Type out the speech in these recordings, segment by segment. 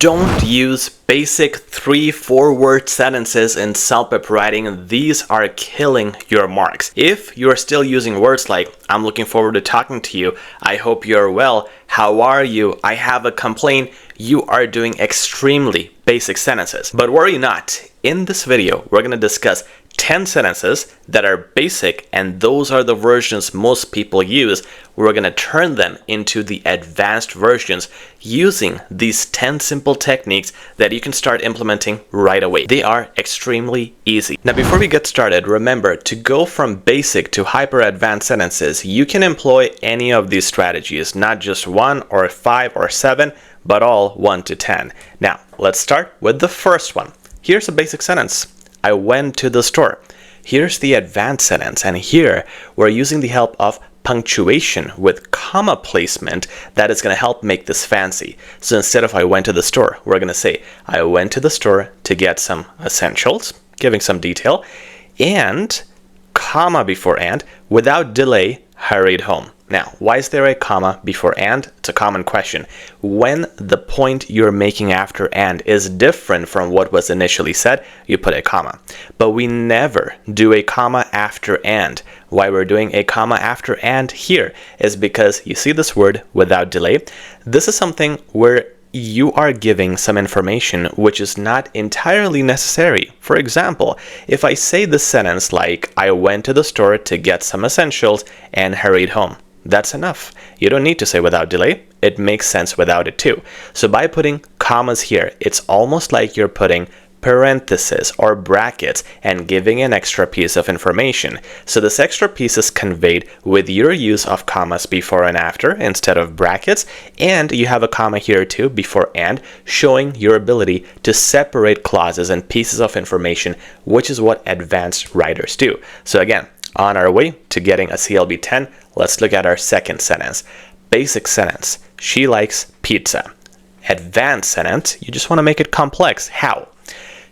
Don't use basic 3-4 word sentences in CELPIP writing. These are killing your marks. If you're still using words like, I'm looking forward to talking to you, I hope you're well, how are you, I have a complaint, you are doing extremely basic sentences. But worry not, in this video, we're going to discuss 10 sentences that are basic, and those are the versions most people use. We're going to turn them into the advanced versions using these 10 simple techniques that you can start implementing right away. They are extremely easy. Now, before we get started, remember to go from basic to hyper advanced sentences, you can employ any of these strategies, not just 1 or 5 or 7, but all 1 to 10. Now, let's start with the first one. Here's a basic sentence. I went to the store. Here's the advanced sentence, and here we're using the help of punctuation with comma placement that is going to help make this fancy. So instead of I went to the store, we're going to say I went to the store to get some essentials, giving some detail, and comma before and, without delay, hurried home. Now, why is there a comma before and? It's a common question. When the point you're making after and is different from what was initially said, you put a comma. But we never do a comma after and. Why we're doing a comma after and here is because you see this word without delay. This is something where you are giving some information which is not entirely necessary. For example, if I say this sentence like, I went to the store to get some essentials and hurried home. That's enough. You don't need to say without delay. It makes sense without it too. So by putting commas here, it's almost like you're putting parentheses or brackets and giving an extra piece of information. So this extra piece is conveyed with your use of commas before and after instead of brackets, and you have a comma here too before and, showing your ability to separate clauses and pieces of information, which is what advanced writers do. So again, on our way to getting a CLB 10, let's look at our second sentence. Basic sentence, she likes pizza. Advanced sentence, you just want to make it complex. How?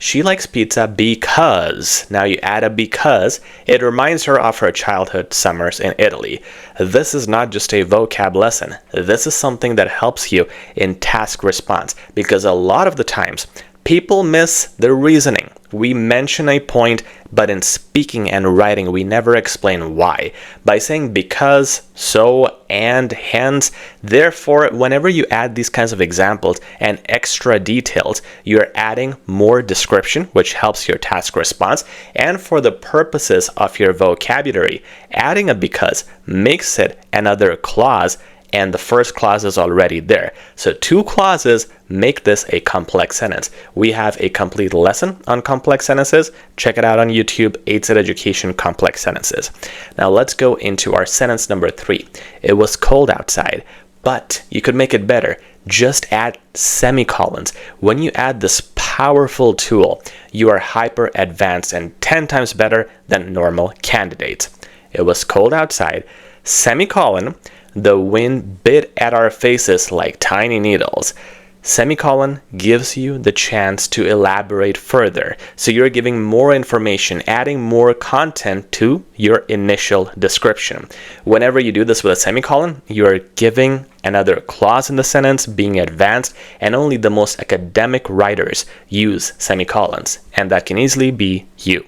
She likes pizza because, now you add a because, it reminds her of her childhood summers in Italy. This is not just a vocab lesson. This is something that helps you in task response, because a lot of the times, people miss the reasoning. We mention a point, but in speaking and writing, we never explain why. By saying because, so, and, hence, therefore, whenever you add these kinds of examples and extra details, you're adding more description, which helps your task response. And for the purposes of your vocabulary, adding a because makes it another clause, and the first clause is already there. So 2 clauses make this a complex sentence. We have a complete lesson on complex sentences. Check it out on YouTube, HZad Education Complex Sentences. Now let's go into our sentence number 3. It was cold outside, but you could make it better. Just add semicolons. When you add this powerful tool, you are hyper advanced and 10 times better than normal candidates. It was cold outside, semicolon, the wind bit at our faces like tiny needles. Semicolon gives you the chance to elaborate further. So you're giving more information, adding more content to your initial description. Whenever you do this with a semicolon, you're giving another clause in the sentence, being advanced, and only the most academic writers use semicolons, and that can easily be you.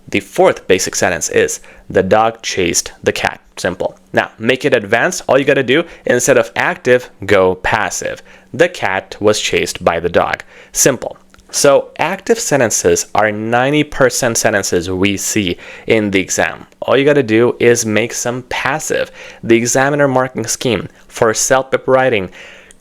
The fourth basic sentence is, the dog chased the cat. Simple. Now, make it advanced. All you got to do, instead of active, go passive. The cat was chased by the dog. Simple. So, active sentences are 90% sentences we see in the exam. All you got to do is make some passive. The examiner marking scheme for CELPIP writing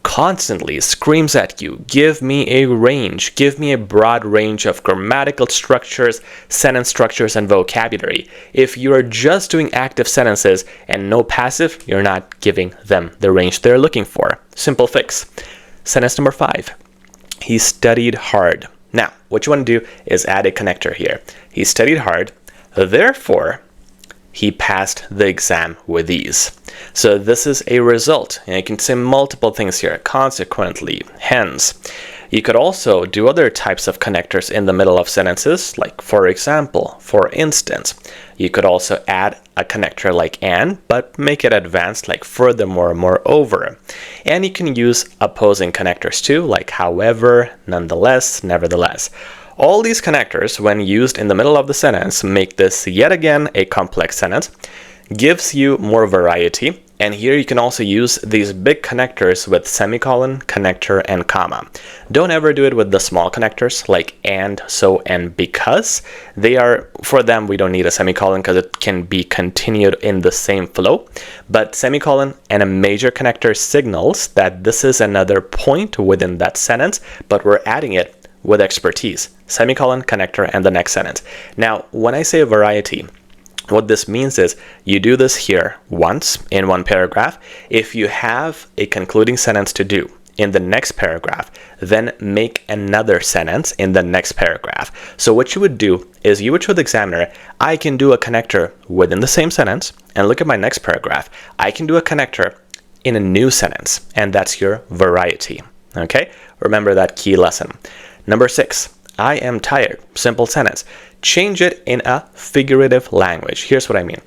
constantly screams at you, give me a range, give me a broad range of grammatical structures, sentence structures, and vocabulary. If you are just doing active sentences and no passive, you're not giving them the range they're looking for. Simple fix. Sentence number 5. He studied hard. Now, what you want to do is add a connector here. He studied hard, therefore, he passed the exam with ease. So this is a result, and you can say multiple things here: consequently, hence. You could also do other types of connectors in the middle of sentences, like for example, for instance. You could also add a connector like and, but make it advanced, like furthermore, moreover. And you can use opposing connectors too, like however, nonetheless, nevertheless. All these connectors, when used in the middle of the sentence, make this yet again a complex sentence, gives you more variety. And here you can also use these big connectors with semicolon, connector, and comma. Don't ever do it with the small connectors like and, so, and because. For them, we don't need a semicolon because it can be continued in the same flow. But semicolon and a major connector signals that this is another point within that sentence, but we're adding it with expertise. Semicolon, connector, and the next sentence. Now, when I say variety, what this means is you do this here once in one paragraph. If you have a concluding sentence to do in the next paragraph, then make another sentence in the next paragraph. So what you would do is you would show the examiner, I can do a connector within the same sentence, and look at my next paragraph. I can do a connector in a new sentence, and that's your variety. Okay? Remember that key lesson. Number 6. I am tired. Simple sentence. Change it in a figurative language. Here's what I mean.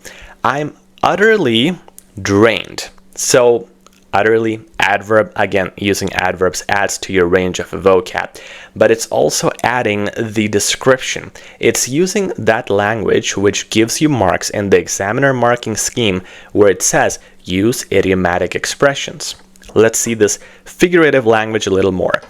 I'm utterly drained. So utterly, adverb, again, using adverbs adds to your range of vocab, but it's also adding the description. It's using that language which gives you marks in the examiner marking scheme where it says use idiomatic expressions. Let's see this figurative language a little more.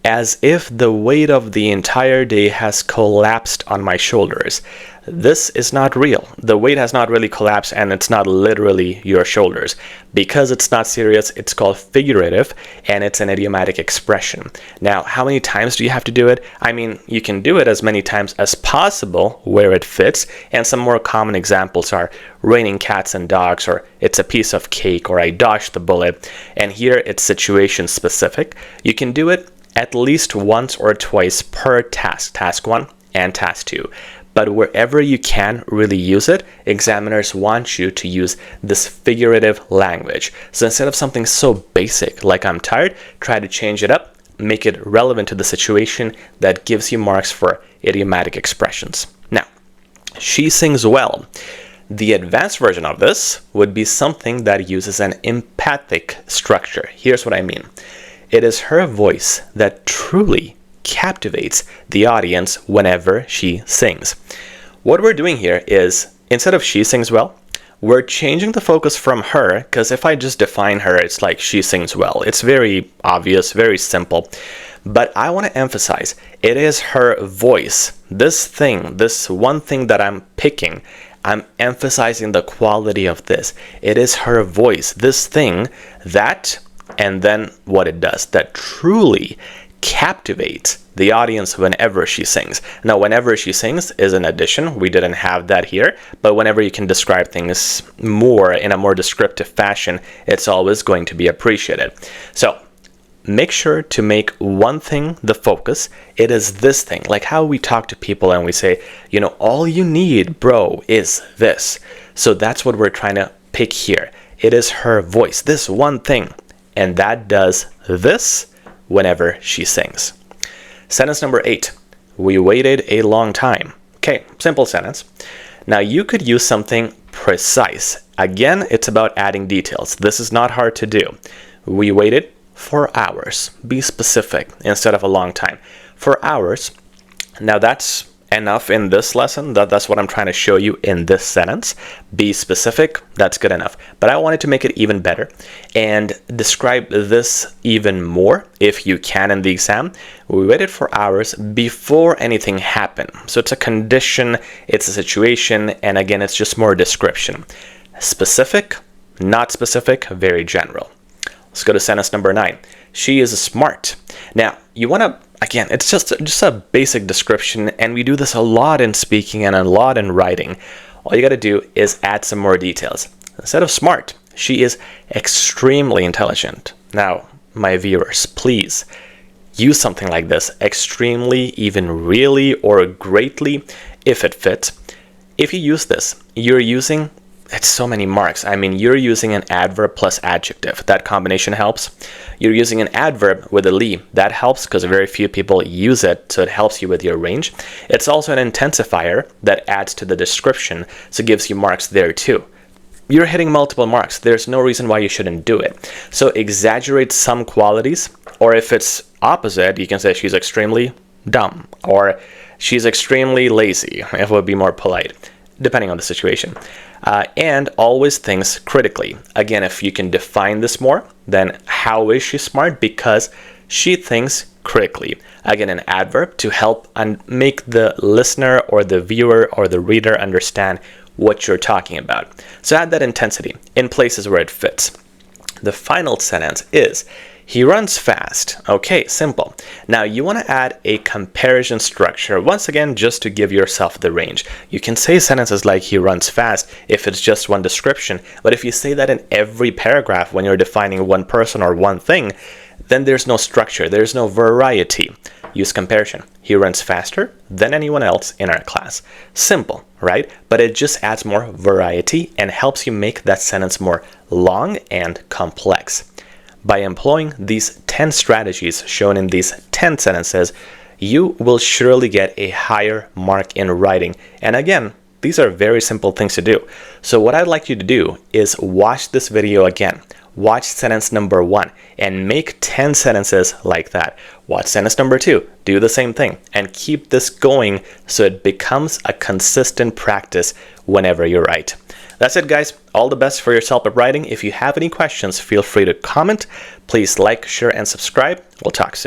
As if the weight of the entire day has collapsed on my shoulders. This is not real. The weight has not really collapsed, and it's not literally your shoulders. Because it's not serious, it's called figurative, and it's an idiomatic expression. Now, how many times do you have to do it? I mean, you can do it as many times as possible where it fits, and some more common examples are raining cats and dogs, or it's a piece of cake, or I dodged the bullet. And here it's situation specific. You can do it at least once or twice per task, task 1 and task 2. But wherever you can really use it, examiners want you to use this figurative language. So instead of something so basic like I'm tired, try to change it up, make it relevant to the situation. That gives you marks for idiomatic expressions. Now, she sings well. The advanced version of this would be something that uses an emphatic structure. Here's what I mean. It is her voice that truly captivates the audience whenever she sings. What we're doing here is, instead of she sings well, we're changing the focus from her, because if I just define her, it's like she sings well. It's very obvious, very simple. But I want to emphasize, it is her voice. This thing, this one thing that I'm picking, I'm emphasizing the quality of this. It is her voice, this thing that, and then what it does, that truly captivates the audience whenever she sings. Now, whenever she sings is an addition. We didn't have that here, but whenever you can describe things more in a more descriptive fashion, it's always going to be appreciated. So make sure to make one thing the focus. It is this thing, like how we talk to people and we say, you know, all you need, bro, is this. So that's what we're trying to pick here. It is her voice, this one thing, and that does this whenever she sings. Sentence number 8. We waited a long time. Okay, simple sentence. Now you could use something precise. Again, it's about adding details. This is not hard to do. We waited for hours. Be specific instead of a long time. For hours. Now that's enough in this lesson. That's what I'm trying to show you in this sentence. Be specific. That's good enough. But I wanted to make it even better and describe this even more if you can in the exam. We waited for hours before anything happened. So it's a condition, it's a situation, and again, it's just more description. Specific, not specific, very general. Let's go to sentence number 9. She is smart. Now, you want to, again, it's just a basic description, and we do this a lot in speaking and a lot in writing. All you got to do is add some more details. Instead of smart, she is extremely intelligent. Now, my viewers, please use something like this, extremely, even really, or greatly, if it fits. If you use this, you're using it's so many marks. I mean, you're using an adverb plus adjective. That combination helps. You're using an adverb with a li. That helps because very few people use it, so it helps you with your range. It's also an intensifier that adds to the description, so it gives you marks there too. You're hitting multiple marks. There's no reason why you shouldn't do it. So exaggerate some qualities, or if it's opposite, you can say she's extremely dumb, or she's extremely lazy, if it would be more polite, depending on the situation. And always thinks critically. Again, if you can define this more, then how is she smart? Because she thinks critically. Again, an adverb to help and make the listener or the viewer or the reader understand what you're talking about. So add that intensity in places where it fits. The final sentence is, he runs fast. Okay, simple. Now you want to add a comparison structure, once again, just to give yourself the range. You can say sentences like he runs fast if it's just one description, but if you say that in every paragraph when you're defining one person or one thing, then there's no structure, there's no variety. Use comparison. He runs faster than anyone else in our class. Simple, right? But it just adds more variety and helps you make that sentence more long and complex. By employing these 10 strategies shown in these 10 sentences, you will surely get a higher mark in writing. And again, these are very simple things to do. So what I'd like you to do is watch this video again. Watch sentence number 1 and make 10 sentences like that. Watch sentence number 2, do the same thing, and keep this going so it becomes a consistent practice whenever you write. That's it, guys. All the best for your CELPIP writing. If you have any questions, feel free to comment. Please like, share, and subscribe. We'll talk soon.